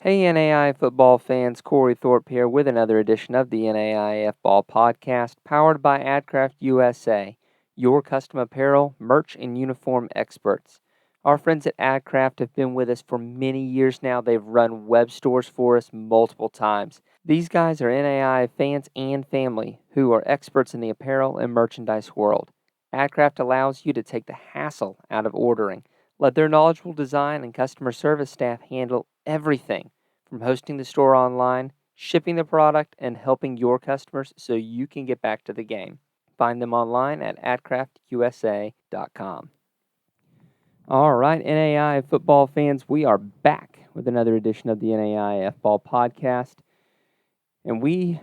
Hey NAI football fans, Corey Thorpe here with another edition of the NAIFBALL podcast powered by AdCraft USA, your custom apparel, merch, and uniform experts. Our friends at AdCraft have been with us for many years now. They've run web stores for us multiple times. These guys are NAI fans and family who are experts in the apparel and merchandise world. AdCraft allows you to take the hassle out of ordering. Let their knowledgeable design and customer service staff handle everything from hosting the store online, shipping the product, and helping your customers so you can get back to the game. Find them online at adcraftusa.com. All right, NAI football fans, we are back with another edition of the NAIFBALL podcast. And we're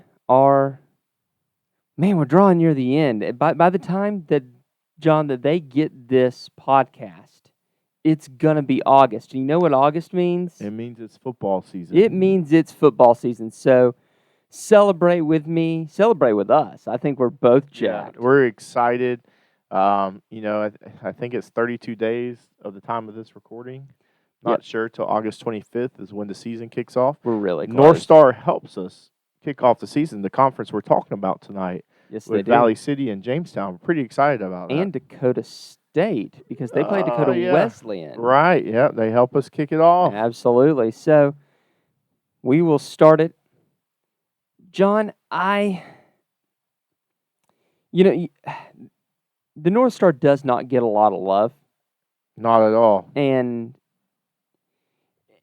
drawing near the end. By the time that, John, that they get this podcast, it's going to be August. Do you know what August means? It means it's football season. It means it's football season. So celebrate with me. Celebrate with us. I think we're both jacked. Yeah, we're excited. I think it's 32 days of the time of this recording. Not sure till August 25th is when the season kicks off. We're really close. North Star helps us kick off the season, the conference we're talking about tonight. Yes, with they do. Valley City and Jamestown. We're pretty excited about that. And Dakota State, because they play Dakota Wesleyan. Right, yeah. They help us kick it off. Absolutely. So we will start it. John, the North Star does not get a lot of love. Not at all. And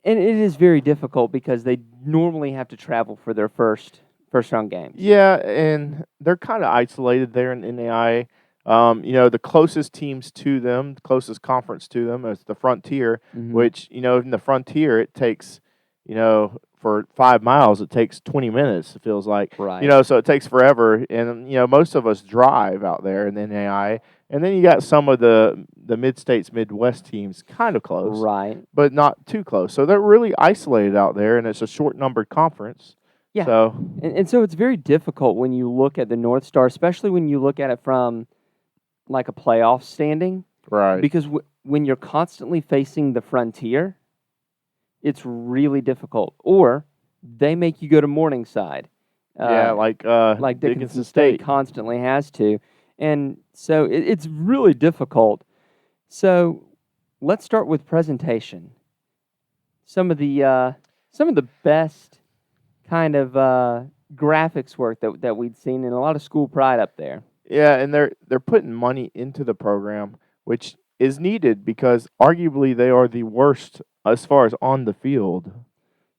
it is very difficult because they normally have to travel for their first round games. Yeah, and they're kind of isolated there in NAIA. The closest teams to them, the closest conference to them is the Frontier, which, in the Frontier, it takes, for 5 miles, it takes 20 minutes, it feels like. Right. So it takes forever. And, most of us drive out there in NAIA. And then you got some of the mid-states, Midwest teams kind of close. Right. But not too close. So they're really isolated out there, and it's a short-numbered conference. Yeah. So and so it's very difficult when you look at the North Star, especially when you look at it from like a playoff standing. Right. Because when you're constantly facing the Frontier, it's really difficult. Or they make you go to Morningside. Like Dickinson State constantly has to. And so it's really difficult. So let's start with presentation. Some of the best kind of graphics work that we'd seen, and a lot of school pride up there. Yeah, and they're putting money into the program, which is needed because arguably they are the worst as far as on the field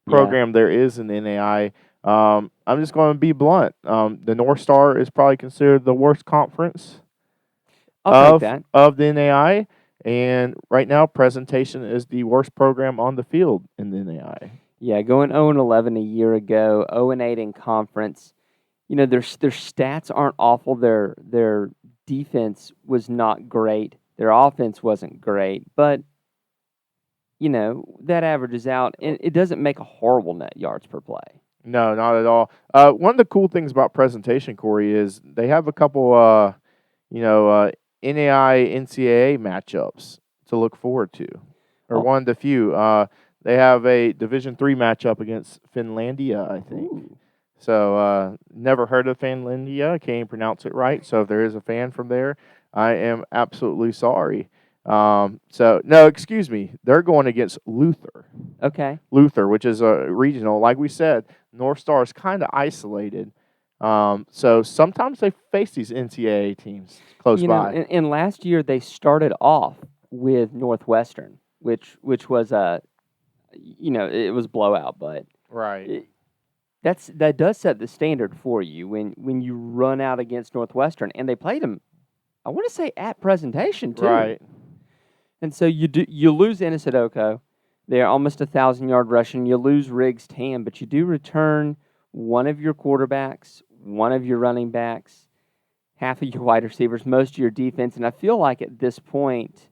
program there is in the NAI. I'm just going to be blunt. The North Star is probably considered the worst conference I'll take that. of the NAI, and right now presentation is the worst program on the field in the NAI. Yeah, going 0-11 a year ago, 0-8 in conference. Their stats aren't awful. Their defense was not great. Their offense wasn't great, but that averages out, and it doesn't make a horrible net yards per play. No, not at all. One of the cool things about presentation, Corey, is they have a couple, NAI NCAA matchups to look forward to, or one of the few. They have a Division III matchup against Finlandia, I think. Ooh. So, never heard of Finlandia. Can't even pronounce it right. So, if there is a fan from there, I am absolutely sorry. No, excuse me. They're going against Luther. Okay. Luther, which is a regional. Like we said, North Star is kind of isolated. So, sometimes they face these NCAA teams close by. And last year they started off with Northwestern, which was it was blowout, but right. That does set the standard for you when you run out against Northwestern, and they played them, I want to say, at presentation too. Right. And so you lose Ennis Adoko. They're almost 1,000-yard rushing. You lose Riggs Tam, but you do return one of your quarterbacks, one of your running backs, half of your wide receivers, most of your defense, and I feel like at this point,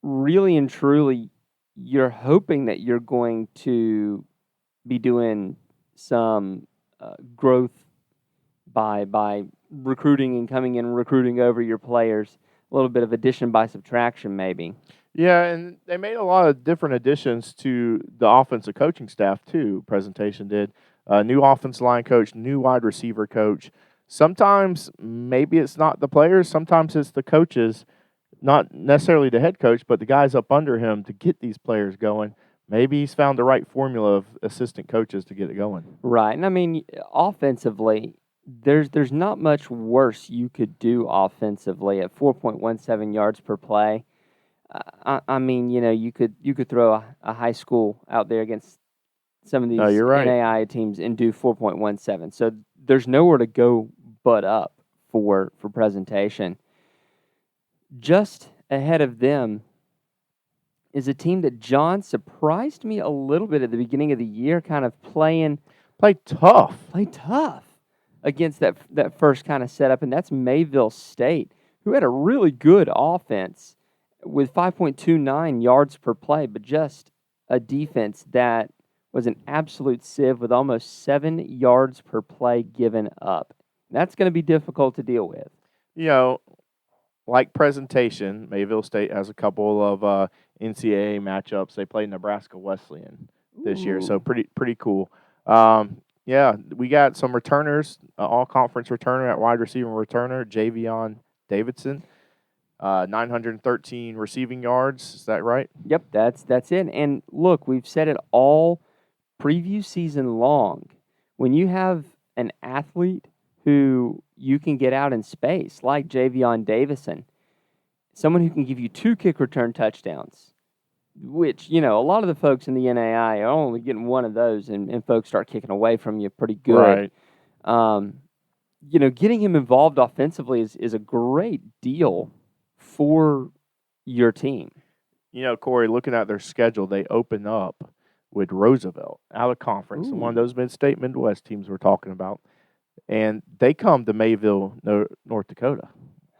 really and truly, you're hoping that you're going to be doing some growth by recruiting and coming in and recruiting over your players, a little bit of addition by subtraction maybe. Yeah, and they made a lot of different additions to the offensive coaching staff too. Presentation did new offensive line coach, new wide receiver coach. Sometimes maybe it's not the players, sometimes it's the coaches, not necessarily the head coach, but the guys up under him to get these players going. Maybe he's found the right formula of assistant coaches to get it going. Right, and I mean, offensively, there's not much worse you could do offensively at 4.17 yards per play. I mean, you could throw a high school out there against some of No, these you're right. NAIA teams and do 4.17. So there's nowhere to go but up for presentation. Just ahead of them is a team that John surprised me a little bit at the beginning of the year, kind of Play tough. against that first kind of setup, and that's Mayville State, who had a really good offense with 5.29 yards per play, but just a defense that was an absolute sieve with almost 7 yards per play given up. That's going to be difficult to deal with. You know, like presentation, Mayville State has a couple of NCAA matchups. They played Nebraska Wesleyan this year, so Ooh. pretty cool. Yeah, we got some returners, all conference returner at wide receiver returner, Javion Davidson, 913 receiving yards. Is that right? Yep, that's it. And look, we've said it all preview season long. When you have an athlete who you can get out in space, like Javion Davison, someone who can give you 2 kick return touchdowns, which, a lot of the folks in the NAI are only getting one of those, and folks start kicking away from you pretty good. Right. Getting him involved offensively is a great deal for your team. Corey, looking at their schedule, they open up with Roosevelt out of conference, and one of Ooh. those mid-state Midwest teams we're talking about. And they come to Mayville, North Dakota.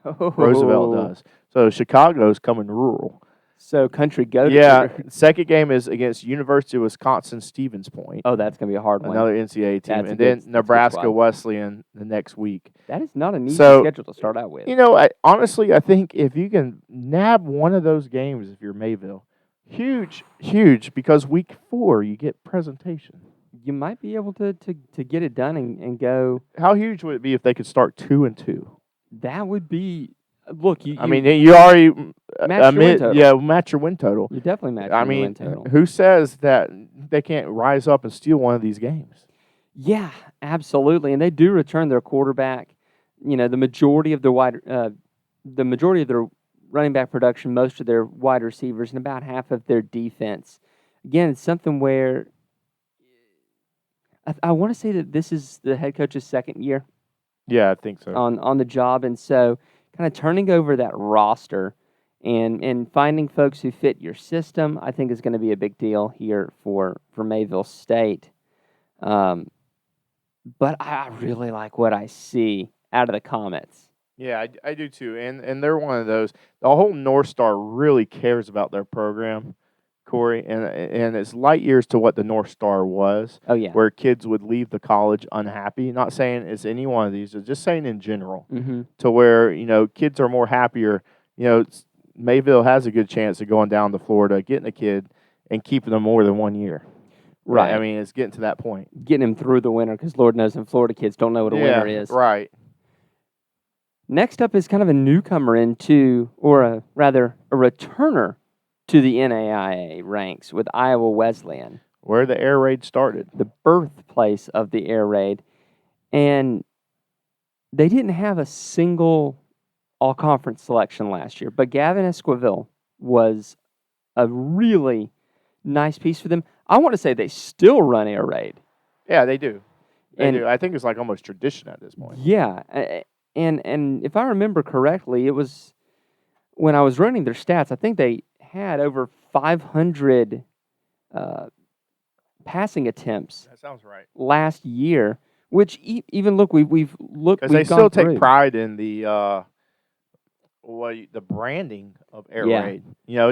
Roosevelt Oh, does. So Chicago's coming rural. so country go Yeah, to. second game is against University of Wisconsin Stevens Point, Oh, that's going to be a hard one. another NCAA team, That's a and good- then that's a good Nebraska squad. Wesleyan the next week. That is not an easy So, schedule to start out with. Honestly, I think if you can nab one of those games, if you're Mayville, huge, because week 4 you get presentation. You might be able to get it done and go. How huge would it be if they could start 2-2? That would be. Look, I mean, you already match your win total. match your win total. You definitely match I your mean, win total. who says that they can't rise up and steal one of these games? Yeah, absolutely, and they do return their quarterback. The majority of their running back production, most of their wide receivers, and about half of their defense. Again, it's something where I want to say that this is the head coach's second year Yeah, I think so. on the job, and so kind of turning over that roster and finding folks who fit your system, I think is going to be a big deal here for Mayville State. But I really like what I see out of the Comets. Yeah, I do too, and they're one of those. The whole North Star really cares about their program, Corey, and it's light years to what the North Star was. Oh, yeah. Where kids would leave the college unhappy. Not saying it's any one of these, just saying in general. Mm-hmm. To where kids are more happier. Mayville has a good chance of going down to Florida, getting a kid, and keeping them more than 1 year. Right. I mean, it's getting to that point. Getting him through the winter, because Lord knows them Florida kids don't know what a winter is. Right. Next up is kind of a newcomer or rather a returner to the NAIA ranks with Iowa Wesleyan. Where the air raid started. The birthplace of the air raid. And they didn't have a single all-conference selection last year, but Gavin Esquivel was a really nice piece for them. I want to say they still run air raid. Yeah, they do. They And- do. I think it's like almost tradition at this point. Yeah, and if I remember correctly, it was when I was running their stats, I think they had over 500 passing attempts That sounds right. last year, which even look, we've looked Because they we've still gone take through. pride in the branding of air Yeah. raid.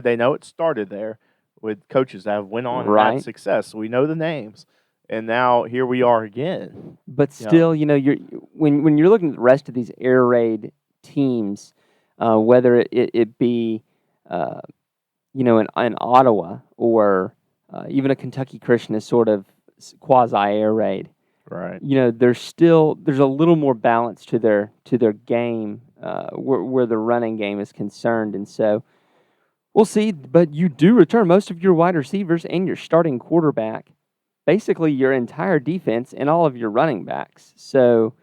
They know it started there with coaches that have went on and Right. had success. So we know the names, and now here we are again. But still, you're when you're looking at the rest of these air raid teams, whether it be an Ottawa or even a Kentucky Christian is sort of quasi-air raid. Right. There's a little more balance to their game where the running game is concerned, and so we'll see. But you do return most of your wide receivers and your starting quarterback, basically your entire defense and all of your running backs. So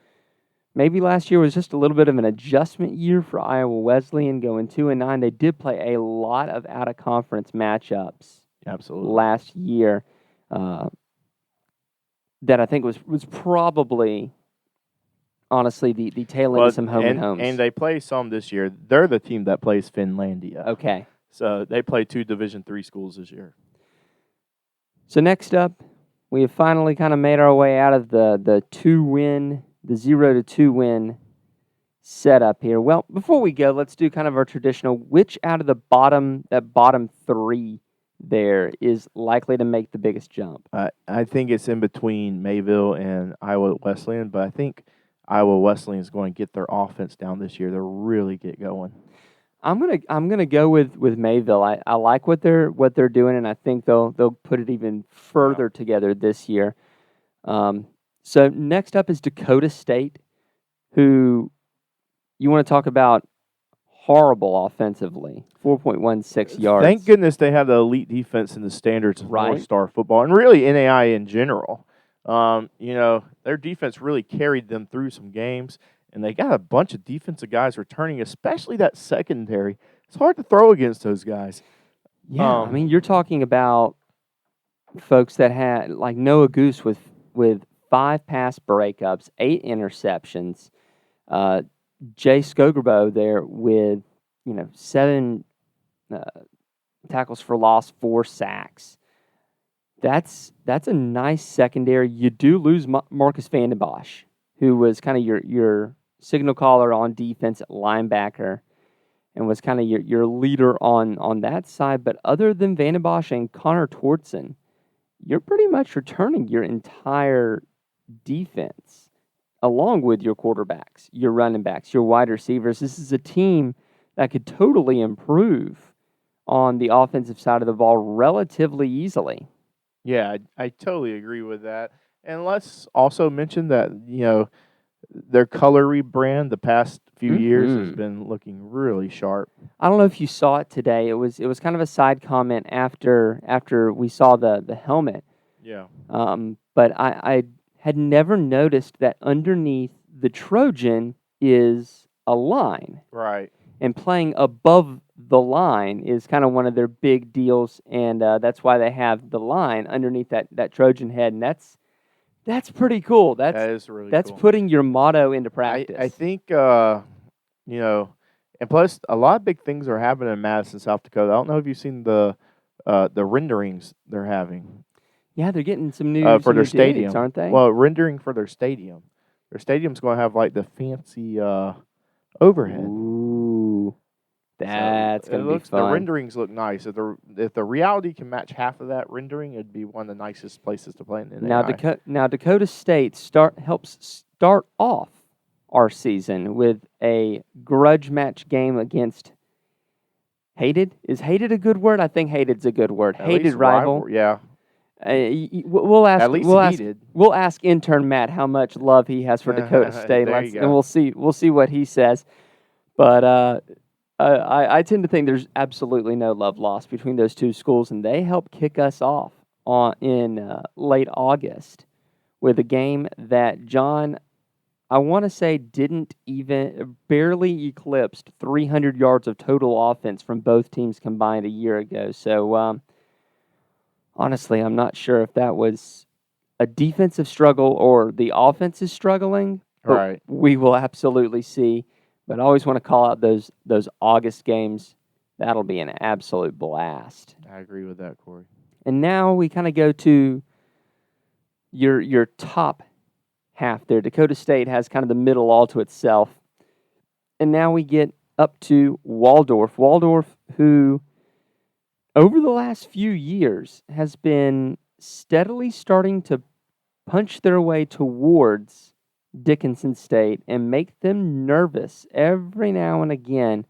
maybe last year was just a little bit of an adjustment year for Iowa Wesleyan going 2-9. They did play a lot of out-of-conference matchups Absolutely. last year that I think was probably, honestly, the tail end of some home and homes. And they play some this year. They're the team that plays Finlandia. Okay. So they play 2 Division III schools this year. So next up, we have finally kind of made our way out of the 0-2 win setup here. Well, before we go, let's do kind of our traditional, which out of the bottom 3 there is likely to make the biggest jump? I think it's in between Mayville and Iowa Wesleyan, but I think Iowa Wesleyan is going to get their offense down this year. They'll really get going. I'm gonna go with Mayville. I like what they're doing, and I think they'll put it even further together this year. So next up is Dakota State, who you want to talk about horrible offensively, 4.16 yards. Thank goodness they have the elite defense and the standards of 4-star football, and really NAI in general. Their defense really carried them through some games, and they got a bunch of defensive guys returning, especially that secondary. It's hard to throw against those guys. Yeah, I mean, you're talking about folks that had, like, Noah Goose with 5 pass breakups, 8 interceptions. Jay Skogerbo there with 7 tackles for loss, 4 sacks. That's a nice secondary. You do lose Marcus Vandenbosch, who was kind of your signal caller on defense at linebacker, and was kind of your leader on that side. But other than Vandenbosch and Connor Tortson, you're pretty much returning your entire defense, along with your quarterbacks, your running backs, your wide receivers. This is a team that could totally improve on the offensive side of the ball relatively easily. Yeah, I totally agree with that. And let's also mention that, their color rebrand the past few years has been looking really sharp. I don't know if you saw it today. It was kind of a side comment after we saw the helmet. Yeah. But I had never noticed that underneath the Trojan is a line. Right. And playing above the line is kind of one of their big deals, and that's why they have the line underneath that Trojan head, and that's pretty cool. That is really that's cool. putting your motto into practice. I think, and plus a lot of big things are happening in Madison, South Dakota. I don't know if you've seen the renderings they're having. Yeah, they're getting some new for their stadium, digs, aren't they? Well, rendering for their stadium. Their stadium's going to have like the fancy overhead. Ooh, that's going to be fun. The renderings look nice. If the reality can match half of that rendering, it'd be one of the nicest places to play in the NAIA. Now Dakota State helps start off our season with a grudge match game against hated. Is hated a good word? I think hated's a good word. Hated rival. Yeah. We'll ask. At least we'll ask intern Matt how much love he has for Dakota State, and we'll see what he says. But I tend to think there's absolutely no love lost between those two schools, and they helped kick us off in late August with a game that John, I want to say, barely eclipsed 300 yards of total offense from both teams combined a year ago. So honestly, I'm not sure if that was a defensive struggle or the offense is struggling. Right. We will absolutely see. But I always want to call out those August games. That'll be an absolute blast. I agree with that, Corey. And now we kind of go to your top half there. Dakota State has kind of the middle all to itself. And now we get up to Waldorf. Waldorf, who over the last few years has been steadily starting to punch their way towards Dickinson State and make them nervous every now and again.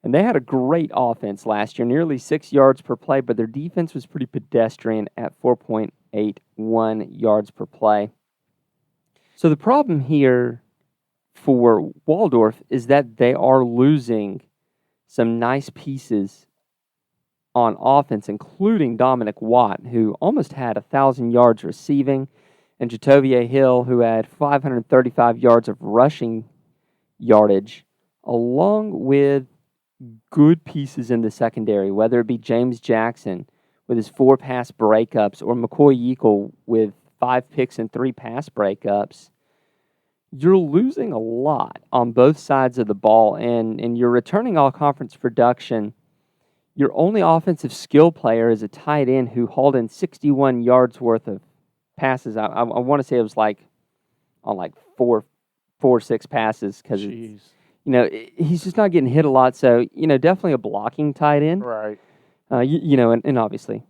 And they had a great offense last year, nearly 6 yards per play, but their defense was pretty pedestrian at 4.81 yards per play. So the problem here for Waldorf is that they are losing some nice pieces on offense, including Dominic Watt, who almost had 1,000 yards receiving, and Jatovier Hill, who had 535 yards of rushing yardage, along with good pieces in the secondary, whether it be James Jackson with his 4 pass breakups or McCoy Yeakel with 5 picks and 3 pass breakups. You're losing a lot on both sides of the ball, and you're returning all-conference production. Your only offensive skill player is a tight end who hauled in 61 yards worth of passes. I want to say it was on four or six passes because he's just not getting hit a lot. So definitely a blocking tight end. Right. And obviously,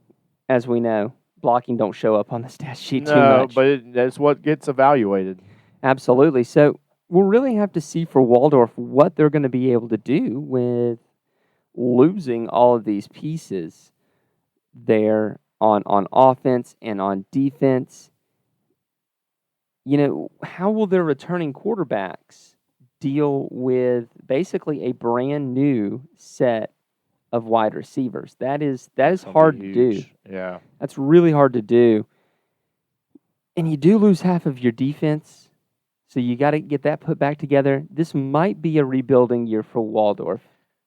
as we know, blocking don't show up on the stat sheet too much. No, but that's what gets evaluated. Absolutely. So we'll really have to see for Waldorf what they're going to be able to do with losing all of these pieces there on offense and on defense. How will their returning quarterbacks deal with basically a brand new set of wide receivers? That is hard to do. Yeah. That's really hard to do. And you do lose half of your defense, so you got to get that put back together. This might be a rebuilding year for Waldorf.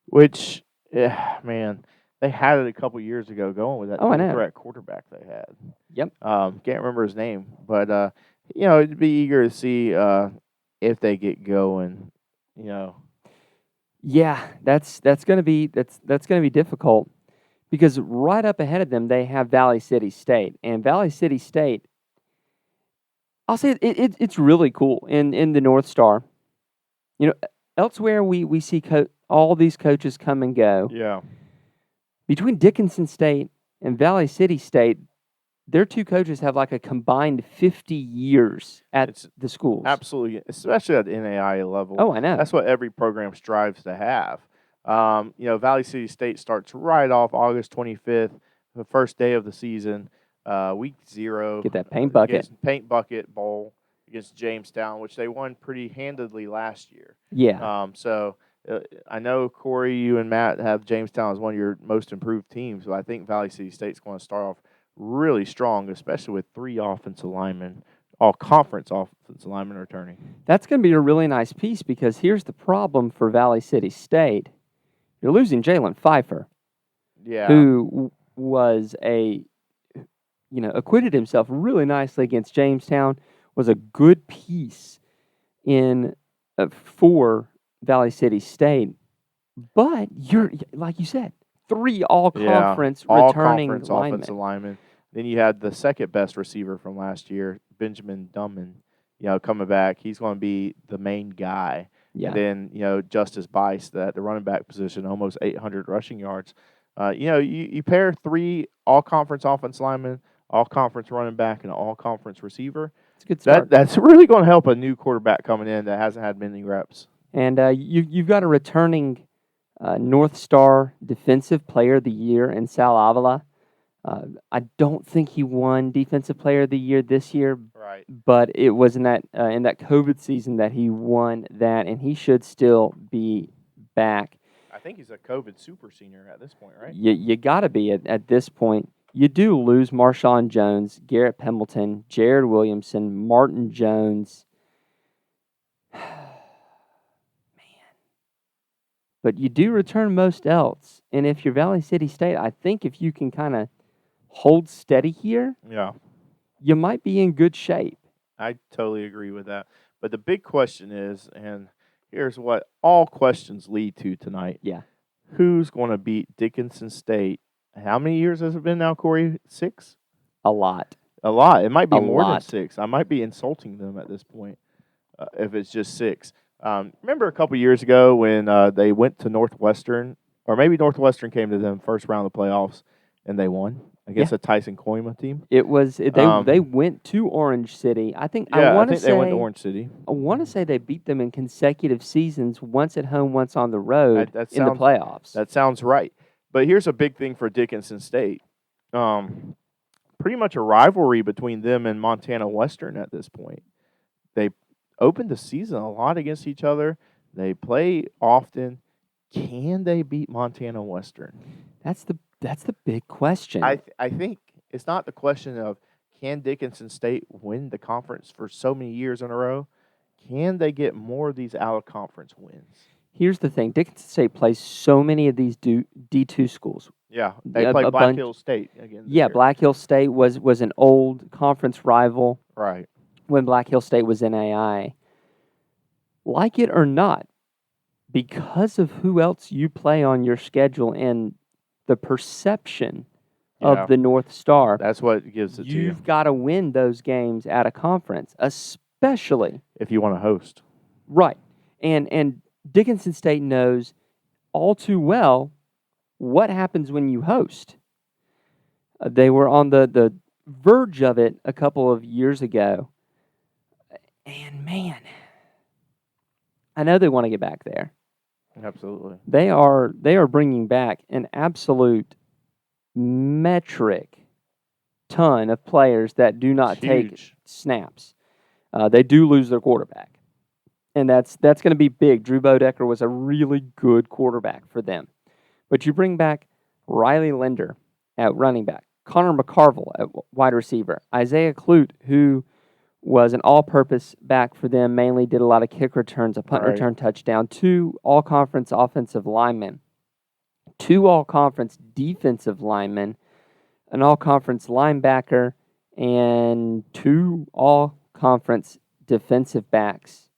Which, man, they had it a couple years ago going with that threat quarterback they had. Yep. Can't remember his name, but it'd be eager to see if they get going. Yeah, that's gonna be difficult because right up ahead of them they have Valley City State, and Valley City State, I'll say it's really cool in the North Star. Elsewhere we see all these coaches come and go. Yeah. Between Dickinson State and Valley City State, their two coaches have like a combined 50 years at the schools. Absolutely, especially at the NAIA level. Oh, I know. That's what every program strives to have. Valley City State starts right off August 25th, the first day of the season, week 0. Get that paint bucket. Paint bucket bowl against Jamestown, which they won pretty handedly last year. Yeah. I know, Corey, you and Matt have Jamestown as one of your most improved teams, but I think Valley City State's going to start off really strong, especially with 3 offensive linemen, all conference offensive linemen returning. That's going to be a really nice piece because here's the problem for Valley City State. You're losing Jalen Pfeiffer, who was acquitted himself really nicely against Jamestown, was a good piece for Valley City State. But you're, like you said, 3 all-conference returning offensive linemen. Then you had the second best receiver from last year, Benjamin Dumman, coming back. He's going to be the main guy. Yeah. And then, Justice Bice, at the running back position, almost 800 rushing yards. You pair 3 all-conference offensive linemen, all-conference running back, and an all-conference receiver. It's a good start. That's really going to help a new quarterback coming in that hasn't had many reps. And you've got a returning North Star Defensive Player of the Year in Sal Avila. I don't think he won Defensive Player of the Year this year, right? But it was in that COVID season that he won that, and he should still be back. I think he's a COVID super senior at this point, right? You got to be at this point. You do lose Marshawn Jones, Garrett Pembleton, Jared Williamson, Martin Jones. Man. But you do return most else. And if you're Valley City State, I think if you can kind of hold steady here, you might be in good shape. I totally agree with that. But the big question is, and here's what all questions lead to tonight. Yeah. Who's going to beat Dickinson State? How many years has it been now, Corey? 6? A lot. A lot. It might be more than 6. I might be insulting them at this point if it's just 6. Remember a couple years ago when they went to Northwestern, or maybe Northwestern came to them first round of the playoffs, and they won against a Tyson Koima team. It was they went to Orange City. I think I want to say they went to Orange City. I want to say they beat them in consecutive seasons, once at home, once on the road in the playoffs. That sounds right. But here's a big thing for Dickinson State. Pretty much a rivalry between them and Montana Western at this point. They opened the season a lot against each other. They play often. Can they beat Montana Western? That's the big question. I think it's not the question of can Dickinson State win the conference for so many years in a row. Can they get more of these out-of-conference wins? Here's the thing. Dickinson State plays so many of these D2 schools. Yeah, they play Black Hills State again. Yeah, Black Hills State was an old conference rival. Right. When Black Hills State was NAIA. Like it or not, because of who else you play on your schedule and the perception of the North Star, that's what gives it to you. You've got to win those games at a conference, especially if you want to host. Right. And Dickinson State knows all too well what happens when you host. They were on the verge of it a couple of years ago. And man, I know they want to get back there. Absolutely. They are bringing back an absolute metric ton of players that do not take snaps. They do lose their quarterback, and that's going to be big. Drew Bodecker was a really good quarterback for them, but you bring back Riley Linder at running back, Connor McCarville at wide receiver, Isaiah Clute, who was an all-purpose back for them, mainly did a lot of kick returns, a punt return touchdown, 2 all-conference offensive linemen, 2 all-conference defensive linemen, an all-conference linebacker, and 2 all-conference defensive backs.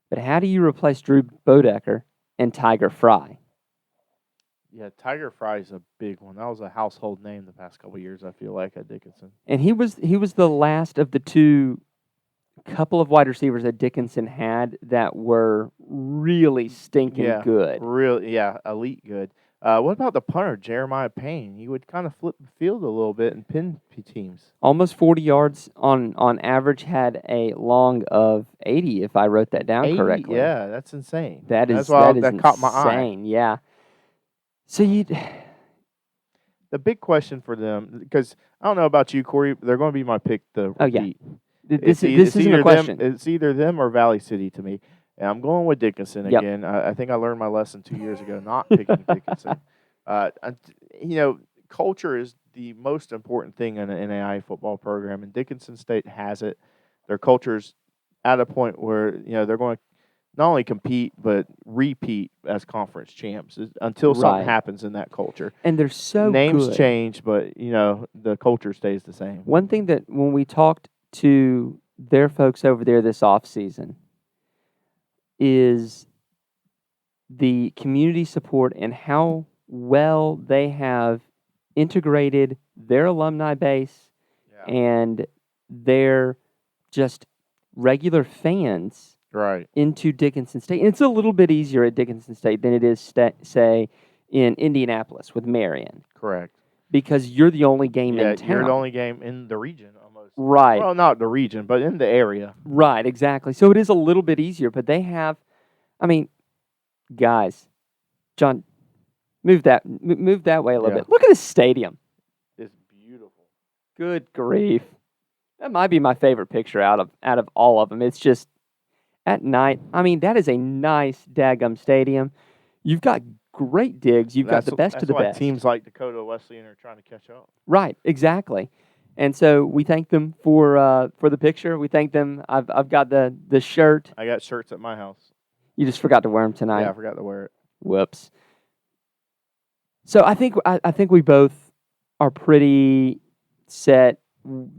But how do you replace Drew Bodecker and Tiger Fry? Yeah, Tiger Fry is a big one. That was a household name the past couple of years, I feel like, at Dickinson. And he was the last of the 2 couple of wide receivers that Dickinson had that were really stinking good. Elite good. What about the punter, Jeremiah Payne? He would kind of flip the field a little bit and pin teams. Almost 40 yards on average, had a long of 80, if I wrote that down correctly. Yeah, that's insane. That is caught my eye. Insane, yeah. So the big question for them, because I don't know about you, Corey, they're going to be my pick to repeat. This isn't a question. It's either them or Valley City to me. And I'm going with Dickinson again. I think I learned my lesson 2 years ago, not picking Dickinson. Culture is the most important thing in an NAIA football program, and Dickinson State has it. Their culture's at a point where they're going to not only compete but repeat as conference champs until something happens in that culture. And they're so names good. change, but the culture stays the same. One thing that when we talked to their folks over there this offseason is the community support and how well they have integrated their alumni base and their just regular fans into Dickinson State. And it's a little bit easier at Dickinson State than it is, say, in Indianapolis with Marion. Correct. Because you're the only game in town. You're the only game in the region almost. Right. Well, not the region, but in the area. Right, exactly. So it is a little bit easier, but they have, guys, John, move that way a little bit. Look at this stadium. It's beautiful. Good grief. That might be my favorite picture out of all of them. It's just at night. That is a nice daggum stadium. You've got great digs. You've got the best of the best. That's why teams like Dakota Wesleyan are trying to catch up. Right, exactly. And so we thank them for the picture. We thank them. I've got the shirt. I got shirts at my house. You just forgot to wear them tonight. Yeah, I forgot to wear it. Whoops. So I think we both are pretty set.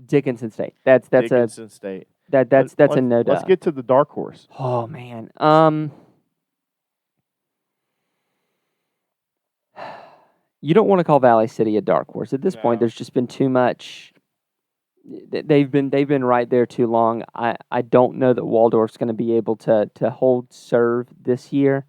Dickinson State. That's Dickinson State. That's a no doubt. Let's get to the dark horse. Oh man. You don't want to call Valley City a dark horse at this point. There's just been too much. They've been right there too long. I don't know that Waldorf's going to be able to hold serve this year.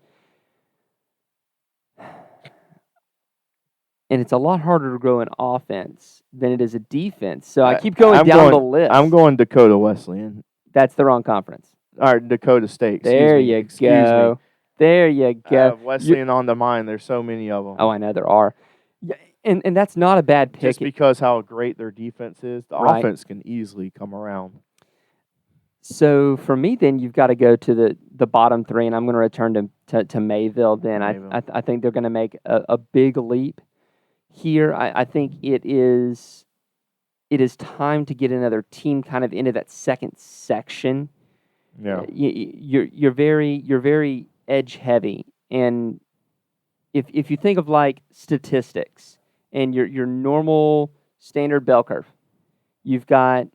and it's a lot harder to grow an offense than it is a defense. So I keep going down the list. I'm going Dakota Wesleyan. That's the wrong conference. Or Dakota State. There you go. There you go. Wesleyan on the mind. There's so many of them. Oh, I know there are. Yeah, and that's not a bad pick. Just because how great their defense is, the offense can easily come around. So for me, then you've got to go to the bottom three, and I'm going to return to Mayville. Then I think they're going to make a big leap here. I think it is time to get another team kind of into that second section. Yeah, you're very edge heavy, and if you think of like statistics and your normal standard bell curve, you've got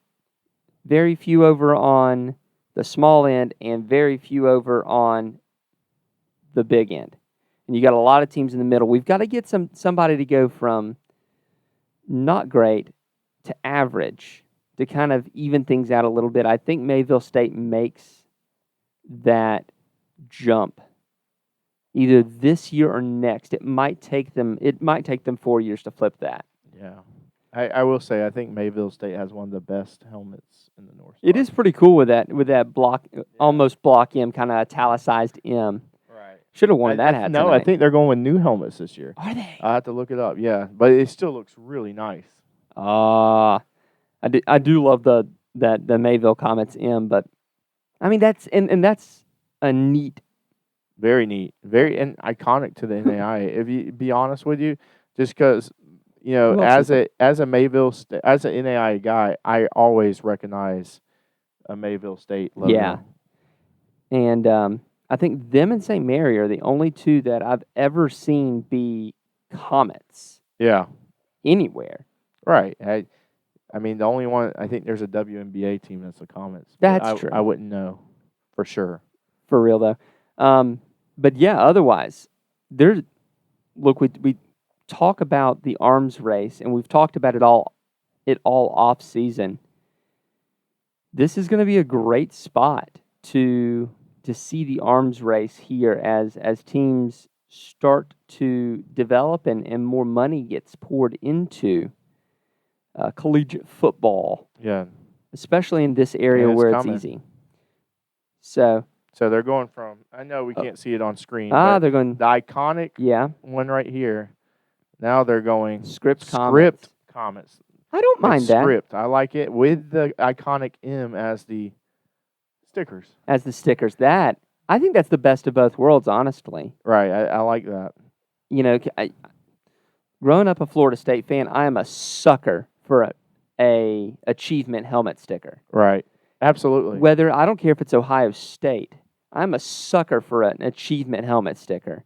very few over on the small end and very few over on the big end. And you got a lot of teams in the middle. We've got to get somebody to go from not great to average to kind of even things out a little bit. I think Mayville State makes that jump either this year or next. It might take them 4 years to flip that. Yeah. I will say I think Mayville State has one of the best helmets in the North. It is pretty cool with that block, almost block M, kind of italicized M. Right. Should have worn that hat. No, tonight. I think they're going with new helmets this year. Are they? I have to look it up. Yeah, but it still looks really nice. I do love the Mayville Comets M, but I mean that's a neat, very neat, very and iconic to the NAIA. If you be honest with you, just because. As a Mayville as an NAIA guy, I always recognize a Mayville State logo. Yeah, and I think them and St. Mary are the only two that I've ever seen be Comets. Yeah, anywhere. Right. I mean, the only one I think there's a WNBA team that's the Comets. That's true. I wouldn't know for sure. For real though, but yeah. Otherwise, we talk about the arms race, and we've talked about it all off season. This is going to be a great spot to see the arms race here as teams start to develop and more money gets poured into collegiate football. Yeah, especially in this area where it's easy. So they're going from. I know we can't see it on screen. They're going the iconic one right here. Now they're going script Comets. I don't mind that. Script. I like it with the iconic M as the stickers. That I think that's the best of both worlds, honestly. Right. I like that. Growing up a Florida State fan, I am a sucker for a achievement helmet sticker. Right. Absolutely. Whether I don't care if it's Ohio State, I'm a sucker for an achievement helmet sticker.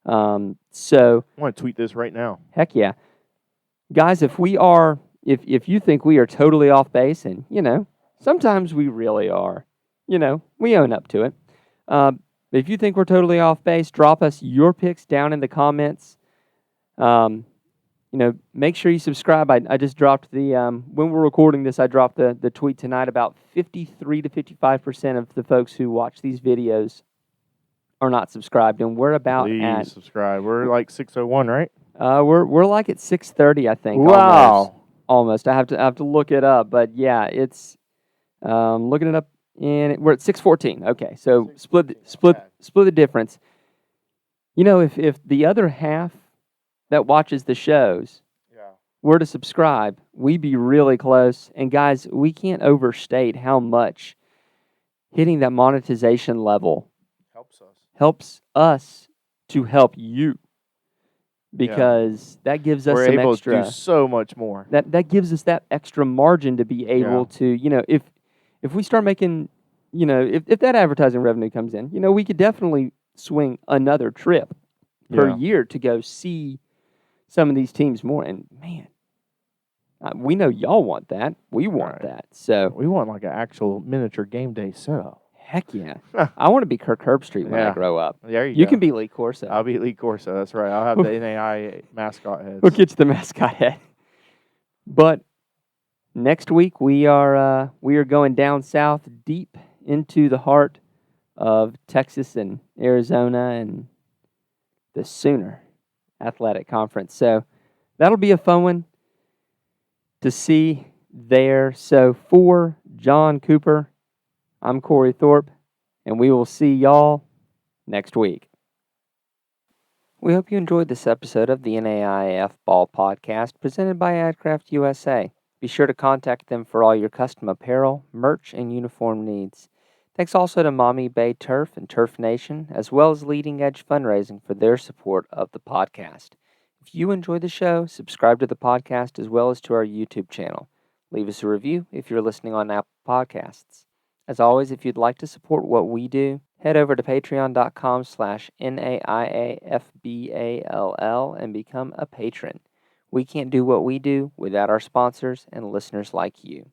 So I want to tweet this right now. Heck yeah. Guys, if you think we are totally off base, and sometimes we really are, we own up to it. If you think we're totally off base, drop us your picks down in the comments. Make sure you subscribe. I just dropped when we're recording this, I dropped the tweet tonight. About 53 to 55% of the folks who watch these videos are not subscribed, and we're about Please subscribe. We're like 601, right? We're like at 630, I think. Wow. Almost. I have to look it up, but yeah, it's looking it up, and we're at 614. Okay, so split the difference. If the other half that watches the shows were to subscribe, we'd be really close. And guys, we can't overstate how much hitting that monetization level helps us to help you, because that gives us we're some able extra. To do so much more. That gives us that extra margin to be able to, if we start making, if that advertising revenue comes in, we could definitely swing another trip per year to go see some of these teams more. And man, we know y'all want that. We want that. So we want like an actual miniature game day setup. Heck yeah. I want to be Kirk Herbstreit when I grow up. There you go. You can be Lee Corso. I'll be Lee Corso. That's right. I'll have the NAIA mascot head. We'll get you the mascot head. But next week we are going down south, deep into the heart of Texas and Arizona and the Sooner Athletic Conference. So That'll be a fun one to see there. So for John Cooper, I'm Cory Thorpe, and we will see y'all next week. We hope you enjoyed this episode of the NAIAFBALL podcast presented by AdCraft USA. Be sure to contact them for all your custom apparel, merch, and uniform needs. Thanks also to Mommy Bay Turf and Turf Nation, as well as Leading Edge Fundraising for their support of the podcast. If you enjoy the show, subscribe to the podcast as well as to our YouTube channel. Leave us a review if you're listening on Apple Podcasts. As always, if you'd like to support what we do, head over to patreon.com/NAIAFBALL and become a patron. We can't do what we do without our sponsors and listeners like you.